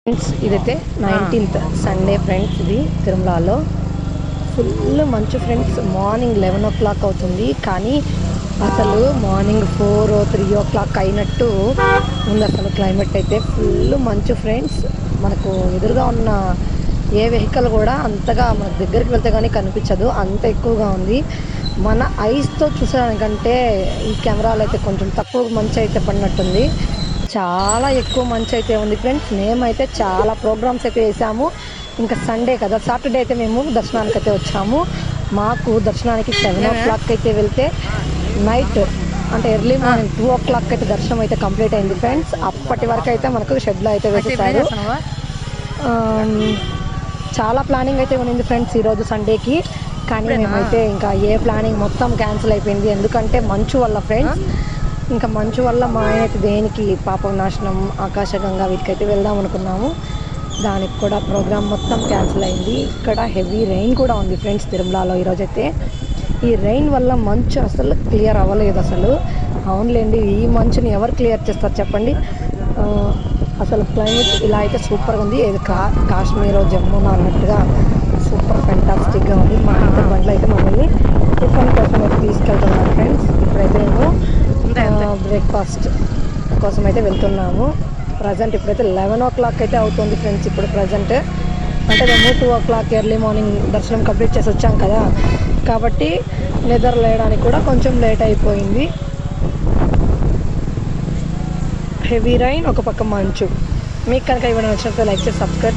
Friends ఇదైతే 19th Sunday friends. ఇది తిరుమలలో ఫుల్ మంచు ఫ్రెండ్స్. మార్నింగ్ 11 o'clock అవుతుంది, కానీ అసలు మార్నింగ్ 4 or 3 o'clock అయినట్టు ఉంది. అసలు క్లైమేట్ అయితే ఫుల్ మంచు ఫ్రెండ్స్. మనకు ఎదురుగా ఉన్న ఏ వెహికల్ కూడా అంతగా మన దగ్గరికి వెళ్తే కానీ కనిపించదు, అంత ఎక్కువగా ఉంది. మన ఐస్తో చూసేదానికంటే ఈ కెమెరాలో అయితే కొంచెం తక్కువ మంచు అయితే పడినట్టుంది. చాలా ఎక్కువ మంచు అయితే ఉంది ఫ్రెండ్స్. మేమైతే చాలా ప్రోగ్రామ్స్ అయితే వేసాము. ఇంకా సండే కదా, సాటర్డే అయితే మేము దర్శనానికి అయితే వచ్చాము. మాకు దర్శనానికి 7 o'clock అయితే వెళ్తే నైట్ అంటే ఎర్లీ మార్నింగ్ 2 o'clock అయితే దర్శనం అయితే కంప్లీట్ అయింది ఫ్రెండ్స్. అప్పటి వరకు అయితే మనకు షెడ్లో అయితే వేసేసారు. చాలా ప్లానింగ్ అయితే ఉన్నింది ఫ్రెండ్స్ ఈరోజు సండేకి, కానీ మేమైతే ఇంకా ఏ ప్లానింగ్ మొత్తం క్యాన్సిల్ అయిపోయింది. ఎందుకంటే మంచు వల్ల ఫ్రెండ్స్. ఇంకా మంచు వల్ల మా ఆయన అయితే దేనికి పాపనాశనం, ఆకాశగంగా వీటికైతే వెళ్దాం అనుకున్నాము. దానికి కూడా ప్రోగ్రామ్ మొత్తం క్యాన్సిల్ అయింది. ఇక్కడ హెవీ రెయిన్ కూడా ఉంది ఫ్రెండ్స్ తిరుమలలో ఈరోజైతే. ఈ రెయిన్ వల్ల మంచు అసలు క్లియర్ అవ్వలేదు అసలు. అవునులేండి, ఈ మంచుని ఎవరు క్లియర్ చేస్తారు చెప్పండి. అసలు క్లైమేట్ ఇలా అయితే సూపర్గా ఉంది. ఇది కాశ్మీర్, జమ్మూనా అన్నట్టుగా సూపర్ ఫెంటాస్టిక్గా ఉంది. మా ఇంత బండ్లు అయితే మమ్మల్ని టిఫిన్ కోసం అయితే తీసుకెళ్తున్నాం ఫ్రెండ్స్. ఇప్పుడైతే మేము బ్రేక్ఫాస్ట్ కోసం అయితే వెళ్తున్నాము. ప్రజెంట్ ఇప్పుడైతే 11 o'clock అయితే అవుతుంది ఫ్రెండ్స్. ఇప్పుడు ప్రజెంట్ అంటే మేము 2 o'clock ఎర్లీ మార్నింగ్ దర్శనం కంప్లీట్ చేసి వచ్చాం కదా, కాబట్టి నిద్ర లేయడానికి కూడా కొంచెం లేట్ అయిపోయింది. హెవీ రైన్, ఒక పక్క మంచు. మీకు కనుక ఇవ్వడం నచ్చినట్లయితే లైక్ చేసి సబ్స్క్రైబ్